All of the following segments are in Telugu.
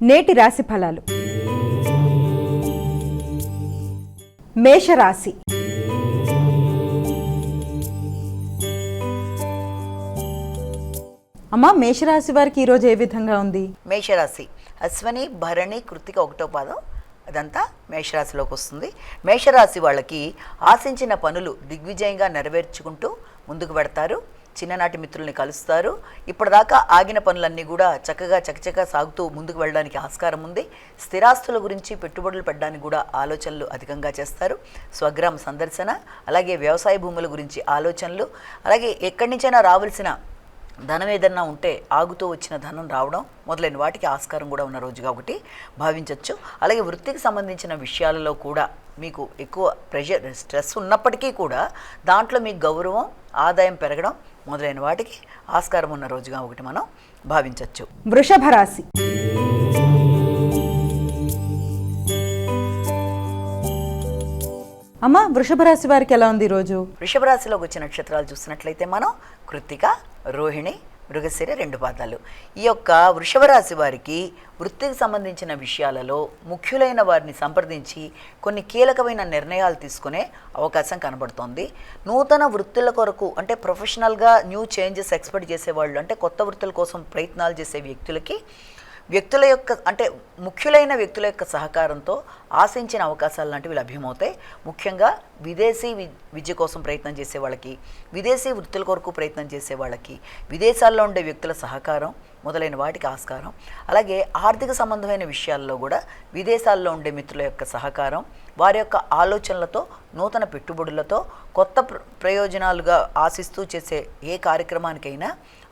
నేటి రాశి ఫలాలు. మేషరాశి. అమ్మా, మేషరాశి వారికి ఈరోజు ఏ విధంగా ఉంది? మేషరాశి అశ్వని, భరణి, కృత్తిక ఒకటో పాదం అదంతా మేషరాశిలోకి వస్తుంది. మేషరాశి వాళ్ళకి ఆశించిన పనులు దిగ్విజయంగా నెరవేర్చుకుంటూ ముందుకు పెడతారు. చిన్ననాటి మిత్రుల్ని కలుస్తారు. ఇప్పటిదాకా ఆగిన పనులన్నీ కూడా చకచకా సాగుతూ ముందుకు వెళ్ళడానికి ఆస్కారం ఉంది. స్థిరాస్తుల గురించి పెట్టుబడులు పెట్టడానికి కూడా ఆలోచనలు అధికంగా చేస్తారు. స్వగ్రామ సందర్శన, అలాగే వ్యవసాయ భూముల గురించి ఆలోచనలు, అలాగే ఎక్కడి నుంచైనా రావాల్సిన ధనం ఏదన్నా ఉంటే ఆగుతూ వచ్చిన ధనం రావడం మొదలైన వాటికి ఆస్కారం కూడా ఉన్న రోజుగా ఒకటి భావించవచ్చు. అలాగే వృత్తికి సంబంధించిన విషయాలలో కూడా మీకు ఎక్కువ ప్రెషర్, స్ట్రెస్ ఉన్నప్పటికీ కూడా దాంట్లో మీకు గౌరవం, ఆదాయం పెరగడం మొదలైన వాటికి ఆస్కారం ఉన్న రోజుగా ఒకటి మనం భావించవచ్చు. వృషభ రాశి. అమ్మ, వృషభ రాశి వారికి ఎలా ఉంది ఈరోజు? వృషభ రాశిలోకి వచ్చే నక్షత్రాలు చూసినట్లయితే మనం కృత్తిక, రోహిణి, మృగశిర 2 పాదాలు. ఈ యొక్క వృషభ రాశి వారికి వృత్తికి సంబంధించిన విషయాలలో ముఖ్యులైన వారిని సంప్రదించి కొన్ని కీలకమైన నిర్ణయాలు తీసుకునే అవకాశం కనబడుతోంది. నూతన వృత్తుల కొరకు అంటే ప్రొఫెషనల్గా న్యూ చేంజెస్ ఎక్స్పెక్ట్ చేసేవాళ్ళు, అంటే కొత్త వృత్తుల కోసం ప్రయత్నాలు చేసే వ్యక్తుల యొక్క అంటే ముఖ్యులైన వ్యక్తుల యొక్క సహకారంతో ఆశించిన అవకాశాలు లాంటివి లభ్యమవుతాయి. ముఖ్యంగా విదేశీ విద్య కోసం ప్రయత్నం చేసే వాళ్ళకి, విదేశీ వృత్తుల కొరకు ప్రయత్నం చేసే వాళ్ళకి, విదేశాల్లో ఉండే వ్యక్తుల సహకారం మొదలైన వాటికి ఆస్కారం. అలాగే ఆర్థిక సంబంధమైన విషయాల్లో కూడా విదేశాల్లో ఉండే మిత్రుల యొక్క సహకారం, వారి యొక్క ఆలోచనలతో, నూతన పెట్టుబడులతో, కొత్త ప్రయోజనాలుగా ఆశిస్తూ చేసే ఏ కార్యక్రమానికైనా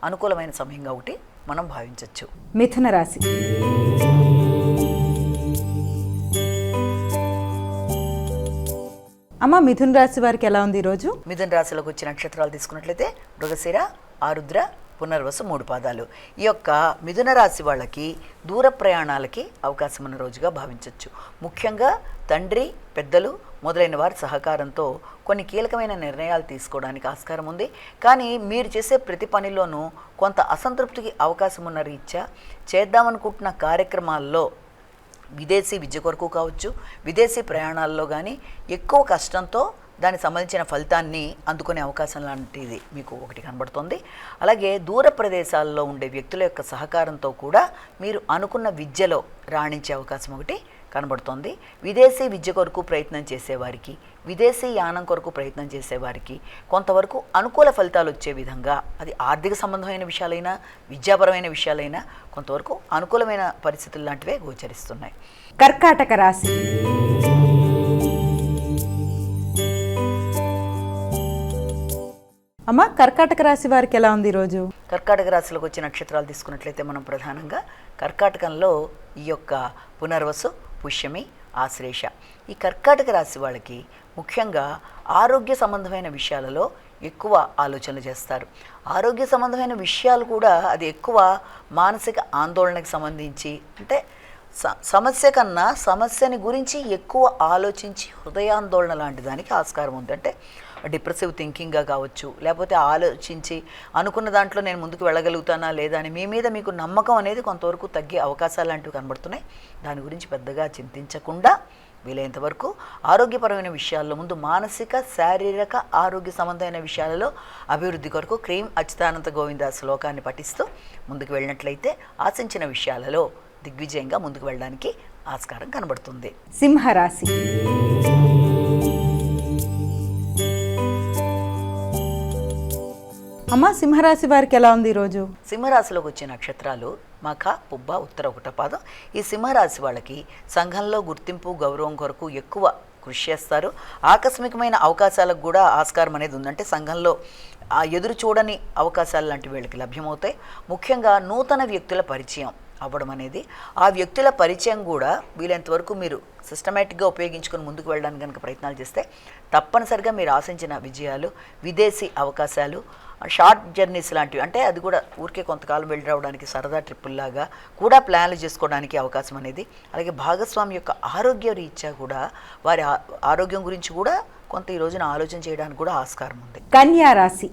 అనుకూలమైన సమయంగా ఒకటి మనం భావించవచ్చు. మిథున రాశి. అమ్మ, మిథున రాశి వారికి ఎలా ఉంది ఈరోజు? మిథున రాశిలోకి వచ్చే నక్షత్రాలు తీసుకున్నట్లయితే మృగశిర, ఆరుద్ర, పునర్వసు 3 పాదాలు. ఈ యొక్క మిథున రాశి వాళ్ళకి దూర ప్రయాణాలకి అవకాశం ఉన్న రోజుగా భావించవచ్చు. ముఖ్యంగా తండ్రి, పెద్దలు మొదలైన వారి సహకారంతో కొన్ని కీలకమైన నిర్ణయాలు తీసుకోవడానికి ఆస్కారం ఉంది. కానీ మీరు చేసే ప్రతి పనిలోనూ కొంత అసంతృప్తికి అవకాశం ఉన్న రీత్యా చేద్దామనుకుంటున్న కార్యక్రమాల్లో విదేశీ విద్య కొరకు కావచ్చు, విదేశీ ప్రయాణాల్లో కానీ ఎక్కువ కష్టంతో దానికి సంబంధించిన ఫలితాన్ని అందుకునే అవకాశం లాంటిది మీకు ఒకటి కనబడుతుంది. అలాగే దూర ప్రదేశాల్లో ఉండే వ్యక్తుల యొక్క సహకారంతో కూడా మీరు అనుకున్న విద్యలో రాణించే అవకాశం ఒకటి కనబడుతోంది. విదేశీ విద్య కొరకు ప్రయత్నం చేసేవారికి, విదేశీ యానం కొరకు ప్రయత్నం చేసేవారికి కొంతవరకు అనుకూల ఫలితాలు వచ్చే విధంగా, అది ఆర్థిక సంబంధమైన విషయాలైనా విద్యాపరమైన విషయాలైనా కొంతవరకు అనుకూలమైన పరిస్థితులు లాంటివే గోచరిస్తున్నాయి. కర్కాటక రాశి. అమ్మ, కర్కాటక రాశి వారికి ఎలా ఉంది ఈరోజు? కర్కాటక రాశిలోకి వచ్చే నక్షత్రాలు తీసుకున్నట్లయితే మనం ప్రధానంగా కర్కాటకంలో ఈ యొక్క పునర్వసు, పుష్యమి, ఆశ్లేష. ఈ కర్కాటక రాశి వాళ్ళకి ముఖ్యంగా ఆరోగ్య సంబంధమైన విషయాలలో ఎక్కువ ఆలోచనలు చేస్తారు. ఆరోగ్య సంబంధమైన విషయాలు కూడా అది ఎక్కువ మానసిక ఆందోళనకు సంబంధించి, అంటే సమస్య కన్నా సమస్యని గురించి ఎక్కువ ఆలోచించి హృదయాందోళన లాంటి దానికి ఆస్కారం ఉంది. అంటే డిప్రెసివ్ థింకింగ్గా కావచ్చు, లేకపోతే ఆలోచించి అనుకున్న దాంట్లో నేను ముందుకు వెళ్ళగలుగుతానా లేదా అని మీ మీద మీకు నమ్మకం అనేది కొంతవరకు తగ్గే అవకాశాలు లాంటివి కనబడుతున్నాయి. దాని గురించి పెద్దగా చింతించకుండా వీలైనంత వరకు ఆరోగ్యపరమైన విషయాల్లో ముందు మానసిక, శారీరక ఆరోగ్య సంబంధమైన విషయాలలో అభివృద్ధి కొరకు క్రీం అచ్యుతానంత గోవింద శ్లోకాన్ని పఠిస్తూ ముందుకు వెళ్ళినట్లయితే ఆశించిన విషయాలలో దిగ్విజయంగా ముందుకు వెళ్ళడానికి ఆస్కారం కనబడుతుంది. సింహరాశి. అమ్మ, సింహరాశి వారికి ఎలా ఉంది ఈరోజు? సింహరాశిలోకి వచ్చే నక్షత్రాలు మఖ, పుబ్బ, ఉత్తర 1వ పాదం. ఈ సింహరాశి వాళ్ళకి సంఘంలో గుర్తింపు, గౌరవం కొరకు ఎక్కువ కృషి చేస్తారు. ఆకస్మికమైన అవకాశాలకు కూడా ఆస్కారం అనేది ఉందంటే సంఘంలో ఎదురు చూడని అవకాశాలు లాంటి వీళ్ళకి లభ్యమవుతాయి. ముఖ్యంగా నూతన వ్యక్తుల పరిచయం అవ్వడం అనేది, ఆ వ్యక్తుల పరిచయం కూడా వీలైనంతవరకు మీరు సిస్టమేటిక్గా ఉపయోగించుకొని ముందుకు వెళ్ళడానికి కనుక ప్రయత్నాలు చేస్తే తప్పనిసరిగా మీరు ఆశించిన విజయాలు, విదేశీ అవకాశాలు, షార్ట్ జర్నీస్ లాంటివి, అంటే అది కూడా ఊరికే కొంతకాలం వెళ్ళి రావడానికి సరదా ట్రిప్పుల్లాగా కూడా ప్లాన్లు చేసుకోవడానికి అవకాశం అనేది, అలాగే భాగస్వామి యొక్క ఆరోగ్య రీత్యా కూడా వారి ఆరోగ్యం గురించి కూడా కొంత ఈ రోజున ఆలోచన చేయడానికి కూడా ఆస్కారం ఉంది. కన్యా రాశి.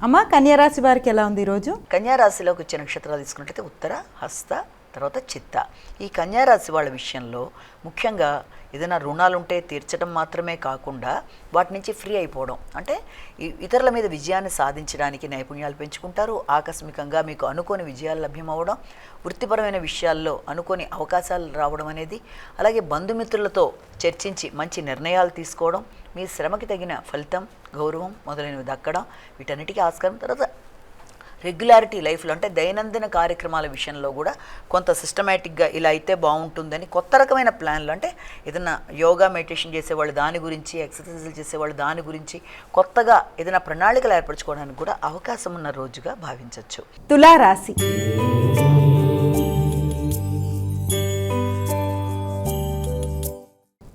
అమ్మ కన్యారాశి వారికి ఎలా ఉంది ఈరోజు? కన్యారాశిలోకి వచ్చే నక్షత్రాలు తీసుకున్నట్లయితే ఉత్తర, హస్త, తర్వాత చిత్త. ఈ కన్యారాశి వాళ్ళ విషయంలో ముఖ్యంగా ఏదైనా రుణాలు ఉంటే తీర్చడం మాత్రమే కాకుండా వాటి నుంచి ఫ్రీ అయిపోవడం, అంటే ఇతరుల మీద విజయాన్ని సాధించడానికి నైపుణ్యాలు పెంచుకుంటారు. ఆకస్మికంగా మీకు అనుకోని విజయాలు లభ్యమవ్వడం, వృత్తిపరమైన విషయాల్లో అనుకోని అవకాశాలు రావడం అనేది, అలాగే బంధుమిత్రులతో చర్చించి మంచి నిర్ణయాలు తీసుకోవడం, మీ శ్రమకి తగిన ఫలితం, గౌరవం మొదలైనవి దక్కడం, వీటన్నిటికీ ఆస్కారం. తర్వాత రెగ్యులారిటీ లైఫ్లో అంటే దైనందిన కార్యక్రమాల విషయంలో కూడా కొంత సిస్టమేటిక్గా ఇలా అయితే బాగుంటుందని కొత్త రకమైన ప్లాన్లు, అంటే ఏదైనా యోగా మెడిటేషన్ చేసేవాళ్ళు దాని గురించి, ఎక్సర్సైజులు చేసేవాళ్ళు దాని గురించి కొత్తగా ఏదైనా ప్రణాళికలు ఏర్పరచుకోవడానికి కూడా అవకాశం ఉన్న రోజుగా భావించవచ్చు. తులారాశి.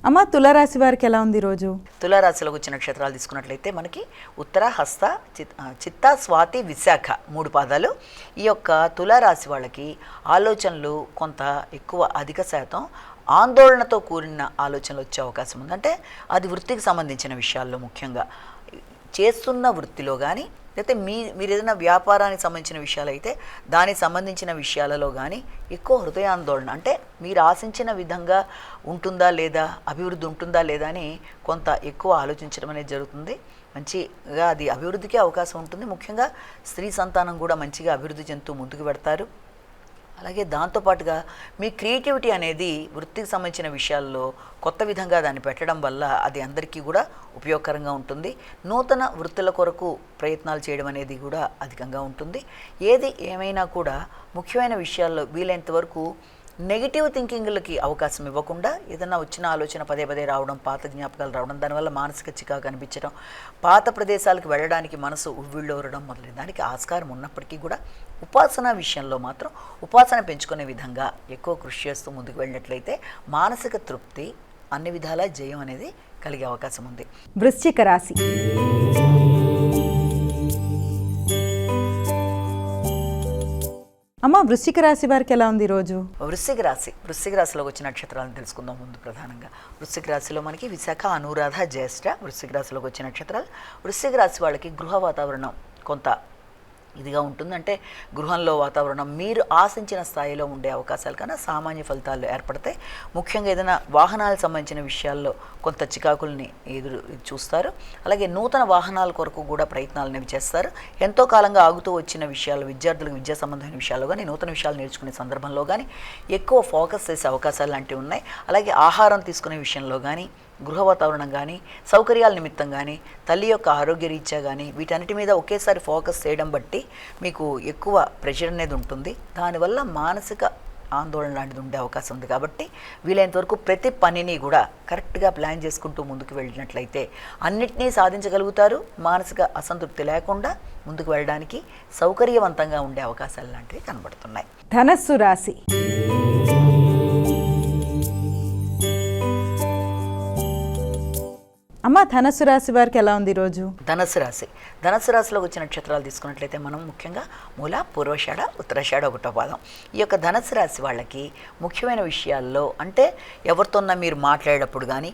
అమ్మ తులారాశి వారికి ఎలా ఉంది ఈరోజు? తులారాశిలోకి వచ్చిన నక్షత్రాలు తీసుకున్నట్లయితే మనకి ఉత్తర, హస్త, చిత్త, స్వాతి, విశాఖ 3 పాదాలు. ఈ యొక్క తులారాశి వాళ్ళకి ఆలోచనలు కొంత ఎక్కువ, అధిక శాతం ఆందోళనతో కూడిన ఆలోచనలు వచ్చే అవకాశం ఉంది. అంటే అది వృత్తికి సంబంధించిన విషయాల్లో, ముఖ్యంగా చేస్తున్న వృత్తిలో కానీ, లేకపోతే మీరు ఏదైనా వ్యాపారానికి సంబంధించిన విషయాలు అయితే దానికి సంబంధించిన విషయాలలో కానీ ఎక్కువ హృదయాందోళన, అంటే మీరు ఆశించిన విధంగా ఉంటుందా లేదా, అభివృద్ధి ఉంటుందా లేదా అని కొంత ఎక్కువ ఆలోచించడం అనేది జరుగుతుంది. మంచిగా అది అభివృద్ధికి అవకాశం ఉంటుంది. ముఖ్యంగా స్త్రీ సంతానం కూడా మంచిగా అభివృద్ధి చెందుతూ ముందుకు పెడతారు. అలాగే దాంతోపాటుగా మీ క్రియేటివిటీ అనేది వృత్తికి సంబంధించిన విషయాల్లో కొత్త విధంగా దాన్ని పెట్టడం వల్ల అది అందరికీ కూడా ఉపయోగకరంగా ఉంటుంది. నూతన వృత్తుల కొరకు ప్రయత్నాలు చేయడం అనేది కూడా అధికంగా ఉంటుంది. ఏది ఏమైనా కూడా ముఖ్యమైన విషయాల్లో వీలైనంత వరకు నెగిటివ్ థింకింగ్లకి అవకాశం ఇవ్వకుండా, ఏదైనా వచ్చిన ఆలోచన పదే పదే రావడం, పాత జ్ఞాపకాలు రావడం, దానివల్ల మానసిక చికాకు అనిపించడం, పాత ప్రదేశాలకు వెళ్ళడానికి మనసు ఉవ్విళ్ళూరడం మొదలైన దానికి ఆస్కారం ఉన్నప్పటికీ కూడా ఉపాసన విషయంలో మాత్రం ఉపాసన పెంచుకునే విధంగా ఎక్కువ కృషి చేస్తూ ముందుకు వెళ్ళినట్లయితే మానసిక తృప్తి, అన్ని విధాల జయం అనేది కలిగే అవకాశం ఉంది. వృశ్చిక రాశి. అమ్మ వృశ్చిక రాశి వారికి ఎలా ఉంది ఈరోజు? వృశ్చిక రాశిలోకి వచ్చిన నక్షత్రాలను తెలుసుకుందాం ముందు. ప్రధానంగా వృశ్చిక రాశిలో మనకి విశాఖ, అనురాధ, జ్యేష్ఠ వృశ్చిక రాశిలోకి వచ్చిన నక్షత్రాలు. వృశ్చిక రాశి వాళ్ళకి గృహ వాతావరణం కొంత ఇదిగా ఉంటుంది. అంటే గృహంలో వాతావరణం మీరు ఆశించిన స్థాయిలో ఉండే అవకాశాలు కన్నా సామాన్య ఫలితాలు ఏర్పడతాయి. ముఖ్యంగా ఏదైనా వాహనాలకు సంబంధించిన విషయాల్లో కొంత చికాకుల్ని చూస్తారు. అలాగే నూతన వాహనాల కొరకు కూడా ప్రయత్నాలు అనేవి చేస్తారు. ఎంతో కాలంగా ఆగుతూ వచ్చిన విషయాలు, విద్యార్థులకు విద్యా సంబంధమైన విషయాల్లో కానీ, నూతన విషయాలు నేర్చుకునే సందర్భంలో కానీ ఎక్కువ ఫోకస్ చేసే అవకాశాలు లాంటివి ఉన్నాయి. అలాగే ఆహారం తీసుకునే విషయంలో కానీ, గృహ వాతావరణం కానీ, సౌకర్యాల నిమిత్తం కానీ, తల్లి యొక్క ఆరోగ్య రీత్యా కానీ, వీటన్నిటి మీద ఒకేసారి ఫోకస్ చేయడం బట్టి మీకు ఎక్కువ ప్రెషర్ అనేది ఉంటుంది. దానివల్ల మానసిక ఆందోళన లాంటిది ఉండే అవకాశం ఉంది. కాబట్టి వీలైనంత వరకు ప్రతి పనిని కూడా కరెక్ట్గా ప్లాన్ చేసుకుంటూ ముందుకు వెళ్ళినట్లయితే అన్నిటినీ సాధించగలుగుతారు. మానసిక అసంతృప్తి లేకుండా ముందుకు వెళ్ళడానికి సౌకర్యవంతంగా ఉండే అవకాశాలు లాంటివి కనబడుతున్నాయి. ధనస్సు రాశి. అమ్మ ధనస్సు రాశి వారికి ఎలా ఉంది ఈరోజు? ధనస్సు రాశిలోకి వచ్చిన నక్షత్రాలు తీసుకున్నట్లయితే మనం ముఖ్యంగా మూల, పూర్వషాఢ, ఉత్తరాషాఢ 1వ పాదం. ఈ యొక్క ధనస్సు రాశి వాళ్ళకి ముఖ్యమైన విషయాల్లో, అంటే ఎవరితోన్నా మీరు మాట్లాడేటప్పుడు కానీ,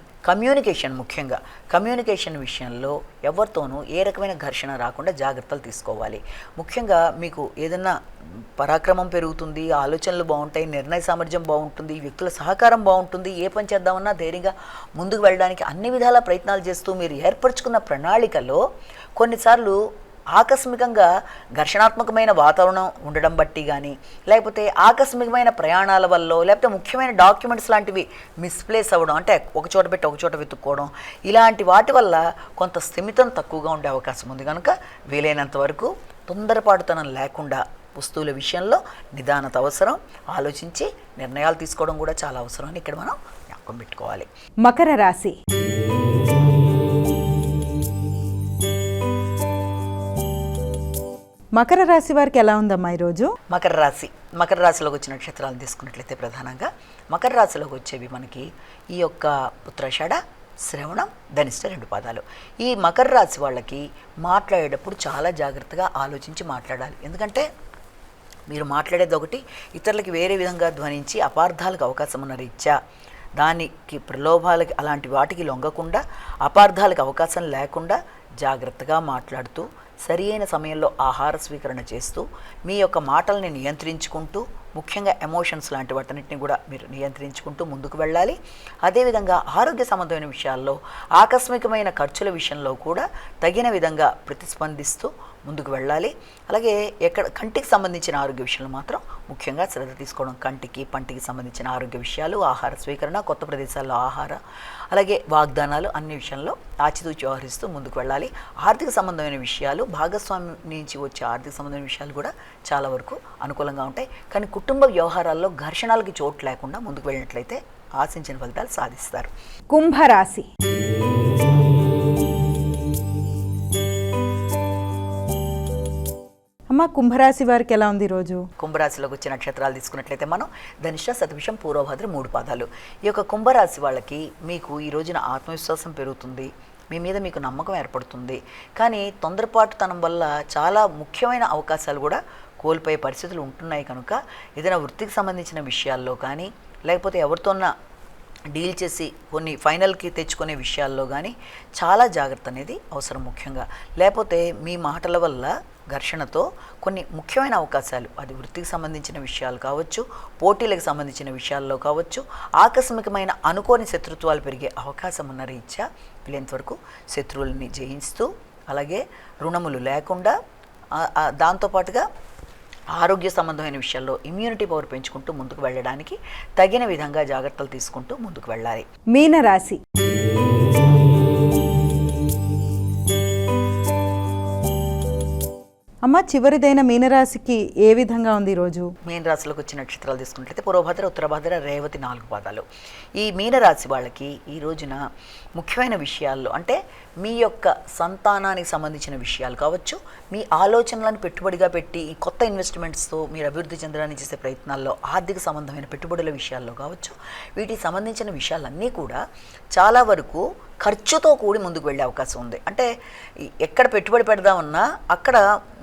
ముఖ్యంగా కమ్యూనికేషన్ విషయంలో ఎవరితోనూ ఏ రకమైన ఘర్షణ రాకుండా జాగ్రత్తలు తీసుకోవాలి. ముఖ్యంగా మీకు ఏదన్నా పరాక్రమం పెరుగుతుంది, ఆలోచనలు బాగుంటాయి, నిర్ణయ సామర్థ్యం బాగుంటుంది, వ్యక్తుల సహకారం బాగుంటుంది. ఏ పని చేద్దామన్నా ధైర్యంగా ముందుకు వెళ్ళడానికి అన్ని విధాల ప్రయత్నాలు చేస్తూ మీరు ఏర్పరచుకున్న ప్రణాళికలో కొన్నిసార్లు ఆకస్మికంగా ఘర్షణాత్మకమైన వాతావరణం ఉండడం బట్టి కానీ, లేకపోతే ఆకస్మికమైన ప్రయాణాల వల్ల, లేకపోతే ముఖ్యమైన డాక్యుమెంట్స్ లాంటివి మిస్ప్లేస్ అవ్వడం, అంటే ఒక చోట పెట్టి ఒక చోట వెతుక్కోవడం, ఇలాంటి వాటి వల్ల కొంత స్థిమితం తక్కువగా ఉండే అవకాశం ఉంది. కనుక వీలైనంత వరకు తొందరపాటుతనం లేకుండా వస్తువుల విషయంలో నిదానత అవసరం. ఆలోచించి నిర్ణయాలు తీసుకోవడం కూడా చాలా అవసరం అని ఇక్కడ మనం జ్ఞాపకం పెట్టుకోవాలి. మకర రాశి. మకర రాశి వారికి ఎలా ఉందమ్మా ఈరోజు? మకర రాశిలోకి వచ్చిన నక్షత్రాలను తీసుకున్నట్లయితే ప్రధానంగా మకర రాశిలోకి వచ్చేవి మనకి ఈ యొక్క ఉత్తరాషాఢ, శ్రవణం, ధనిష్ట 2 పాదాలు. ఈ మకర రాశి వాళ్ళకి మాట్లాడేటప్పుడు చాలా జాగ్రత్తగా ఆలోచించి మాట్లాడాలి. ఎందుకంటే మీరు మాట్లాడేది ఒకటి, ఇతరులకి వేరే విధంగా ధ్వనించి అపార్థాలకు అవకాశం ఉన్న రీత్యా దానికి ప్రలోభాలకి, అలాంటి వాటికి లొంగకుండా, అపార్థాలకు అవకాశం లేకుండా జాగ్రత్తగా మాట్లాడుతూ సరి అయిన సమయంలో ఆహార స్వీకరణ చేస్తూ మీ యొక్క మాటల్ని నియంత్రించుకుంటూ, ముఖ్యంగా ఎమోషన్స్ లాంటి వాటన్నిటిని కూడా మీరు నియంత్రించుకుంటూ ముందుకు వెళ్ళాలి. అదేవిధంగా ఆరోగ్య సంబంధమైన విషయాల్లో, ఆకస్మికమైన ఖర్చుల విషయంలో కూడా తగిన విధంగా ప్రతిస్పందిస్తూ ముందుకు వెళ్ళాలి. అలాగే కంటికి సంబంధించిన ఆరోగ్య విషయంలో మాత్రం ముఖ్యంగా శ్రద్ధ తీసుకోవడం. కంటికి, పంటికి సంబంధించిన ఆరోగ్య విషయాలు, ఆహార స్వీకరణ, కొత్త ప్రదేశాల్లో ఆహార, అలాగే వాగ్దానాలు అన్ని విషయంలో ఆచితూచి వ్యవహరిస్తూ ముందుకు వెళ్ళాలి. ఆర్థిక సంబంధమైన విషయాలు, భాగస్వామి నుంచి వచ్చే ఆర్థిక సంబంధమైన విషయాలు కూడా చాలా వరకు అనుకూలంగా ఉంటాయి. కానీ కుటుంబ వ్యవహారాల్లో ఘర్షణలకి చోటు లేకుండా ముందుకు వెళ్ళినట్లయితే ఆశించిన ఫలితాలు సాధిస్తారు. కుంభరాశి. అమ్మ, కుంభరాశి వారికి ఎలా ఉంది ఈరోజు? కుంభరాశిలోకి వచ్చే నక్షత్రాలు తీసుకున్నట్లయితే మనం ధనిష్ట, శతభిషం, పూర్వభద్ర 3 పాదాలు. ఈ యొక్క కుంభరాశి వాళ్ళకి మీకు ఈ రోజున ఆత్మవిశ్వాసం పెరుగుతుంది, మీ మీద మీకు నమ్మకం ఏర్పడుతుంది. కానీ తొందరపాటుతనం వల్ల చాలా ముఖ్యమైన అవకాశాలు కూడా కోల్పోయే పరిస్థితులు ఉంటున్నాయి. కనుక ఏదైనా వృత్తికి సంబంధించిన విషయాల్లో కానీ, లేకపోతే ఎవరితోన్నా డీల్ చేసి కొన్ని ఫైనల్కి తెచ్చుకునే విషయాల్లో కానీ చాలా జాగ్రత్త అనేది అవసరం. ముఖ్యంగా లేకపోతే మీ మాటల వల్ల ఘర్షణతో కొన్ని ముఖ్యమైన అవకాశాలు, అది వృత్తికి సంబంధించిన విషయాలు కావచ్చు, పోటీలకు సంబంధించిన విషయాల్లో కావచ్చు, ఆకస్మికమైన అనుకోని శత్రుత్వాలు పెరిగే అవకాశం ఉన్న రీత్యా వీలైనంతవరకు శత్రువుల్ని జయిస్తూ, అలాగే రుణములు లేకుండా, దాంతోపాటుగా ఆరోగ్య సంబంధమైన విషయాల్లో ఇమ్యూనిటీ పవర్ పెంచుకుంటూ ముందుకు వెళ్ళడానికి తగిన విధంగా జాగ్రత్తలు తీసుకుంటూ ముందుకు వెళ్ళాలి. మీనరాశి. అమ్మ, చివరిదైన మీనరాశికి ఏ విధంగా ఉంది ఈరోజు? మీన రాశిలోకి వచ్చే నక్షత్రాలు తీసుకున్నట్లయితే పూర్వభద్ర, ఉత్తరభద్ర, రేవతి 4 పాదాలు. ఈ మీనరాశి వాళ్ళకి ఈ రోజున ముఖ్యమైన విషయాల్లో, అంటే మీ యొక్క సంతానానికి సంబంధించిన విషయాలు కావచ్చు, మీ ఆలోచనలను పెట్టుబడిగా పెట్టి ఈ కొత్త ఇన్వెస్ట్మెంట్స్తో మీరు అభివృద్ధి చెందడానికి చేసే ప్రయత్నాల్లో, ఆర్థిక సంబంధమైన పెట్టుబడుల విషయాల్లో కావచ్చు, వీటికి సంబంధించిన విషయాలన్నీ కూడా చాలా వరకు ఖర్చుతో కూడి ముందుకు వెళ్ళే అవకాశం ఉంది. అంటే ఎక్కడ పెట్టుబడి పెడదామన్నా అక్కడ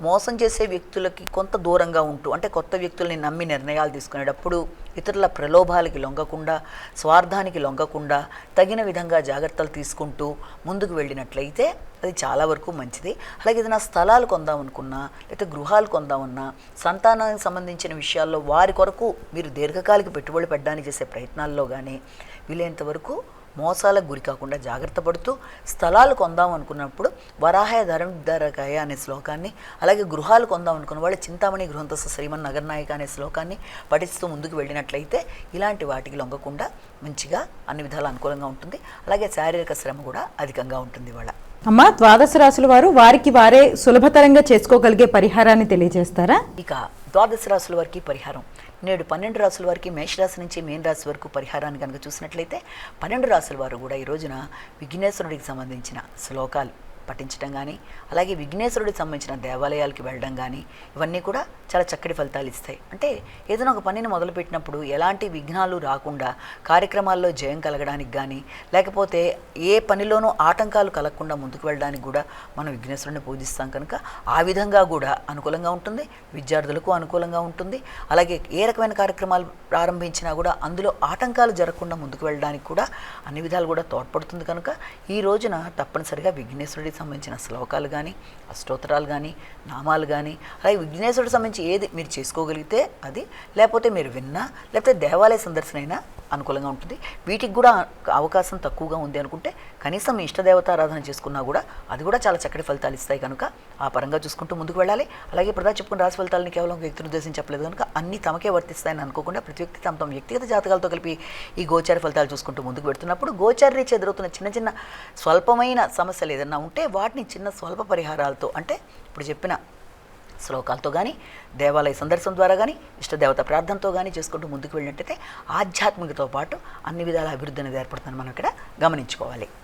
మోసం చేసే వ్యక్తులకి కొంత దూరంగా ఉంటూ, అంటే కొత్త వ్యక్తుల్ని నమ్మి నిర్ణయాలు తీసుకునేటప్పుడు ఇతరుల ప్రలోభాలకి లొంగకుండా, స్వార్థానికి లొంగకుండా తగిన విధంగా జాగ్రత్తలు తీసుకుంటూ ముందుకు వెళ్ళినట్లయితే అది చాలా వరకు మంచిది. అలాగే ఏదైనా స్థలాలు కొందామనుకున్నా, లేకపోతే గృహాలు కొందామన్నా, సంతానానికి సంబంధించిన విషయాల్లో వారి కొరకు మీరు దీర్ఘకాలిక పెట్టుబడి పెట్టడానికి చేసే ప్రయత్నాల్లో కానీ వీలైనంత వరకు మోసాలకు గురి కాకుండా జాగ్రత్త పడుతూ, స్థలాలు కొందాం అనుకున్నప్పుడు వరాహయ ధరణిధరకాయ అనే శ్లోకాన్ని, అలాగే గృహాలు కొందాం అనుకున్న వాళ్ళు చింతామణి గృహంతస్థ శ్రీమన్ నగరనాయక అనే శ్లోకాన్ని పఠిస్తూ ముందుకు వెళ్ళినట్లయితే ఇలాంటి వాటికి లొంగకుండా మంచిగా అన్ని విధాలు అనుకూలంగా ఉంటుంది. అలాగే శారీరక శ్రమ కూడా అధికంగా ఉంటుంది వాళ్ళ. అమ్మ, ద్వాదశ రాశుల వారు వారికి వారే సులభతరంగా చేసుకోగలిగే పరిహారాన్ని తెలియజేస్తారా? ఇక ద్వాదశ రాశుల వారికి పరిహారం, నేడు 12 రాశుల వారికి మేషరాశి నుంచి మీన రాశి వరకు పరిహారాన్ని కనుక చూసినట్లయితే 12 రాశుల వారు కూడా ఈ రోజున విఘ్నేశ్వరుడికి సంబంధించిన శ్లోకాలు పఠించడం కానీ, అలాగే విఘ్నేశ్వరుడికి సంబంధించిన దేవాలయాలకి వెళ్ళడం కానీ ఇవన్నీ కూడా చాలా చక్కటి ఫలితాలు ఇస్తాయి. అంటే ఏదైనా ఒక పనిని మొదలుపెట్టినప్పుడు ఎలాంటి విఘ్నాలు రాకుండా కార్యక్రమాల్లో జయం కలగడానికి కానీ, లేకపోతే ఏ పనిలోనూ ఆటంకాలు కలగకుండా ముందుకు వెళ్ళడానికి కూడా మనం విఘ్నేశ్వరుడిని పూజిస్తాం. కనుక ఆ విధంగా కూడా అనుకూలంగా ఉంటుంది, విద్యార్థులకు అనుకూలంగా ఉంటుంది. అలాగే ఏ రకమైన కార్యక్రమాలు ప్రారంభించినా కూడా అందులో ఆటంకాలు జరగకుండా ముందుకు వెళ్ళడానికి కూడా అన్ని విధాలు కూడా తోడ్పడుతుంది. కనుక ఈ రోజున తప్పనిసరిగా విఘ్నేశ్వరుడికి సంబంధించిన శ్లోకాలు కానీ, అష్టోత్తరాలు కానీ, నామాలు కానీ, అలాగే విఘ్నేశ్వరుడికి సంబంధించి ఏది మీరు చేసుకోగలిగితే అది, లేకపోతే మీరు విన్నా, లేకపోతే దేవాలయ సందర్శన అయినా అనుకూలంగా ఉంటుంది. వీటికి కూడా అవకాశం తక్కువగా ఉంది అనుకుంటే కనీసం మీ ఇష్టదేవతారాధన చేసుకున్నా కూడా అది కూడా చాలా చక్కటి ఫలితాలు ఇస్తాయి. కనుక ఆ పరంగా చూసుకుంటూ ముందుకు వెళ్ళాలి. అలాగే ప్రదా చెప్పుకున్న రాశి ఫలితాలని కేవలం ఒక వ్యక్తిని ఉద్దేశించి చెప్పలేదు కనుక అన్ని తమకే వర్తిస్తాయని అనుకోకుండా ప్రతి వ్యక్తి తమ వ్యక్తిగత జాతకాలతో కలిపి ఈ గోచార ఫలితాలు చూసుకుంటూ ముందుకు పెడుతున్నప్పుడు గోచార రీత్యా ఎదురవుతున్న చిన్న చిన్న స్వల్పమైన సమస్యలు ఏదన్నా ఉంటే వాటిని చిన్న స్వల్ప పరిహారాలతో, అంటే ఇప్పుడు చెప్పిన శ్లోకాలతో కానీ, దేవాలయ సందర్శనం ద్వారా కానీ, ఇష్టదేవత ప్రార్థనతో కానీ చేసుకుంటూ ముందుకు వెళ్ళినట్టయితే ఆధ్యాత్మికతో పాటు అన్ని విధాల అభివృద్ధి అనేది ఏర్పడుతుందని మనం ఇక్కడ గమనించుకోవాలి.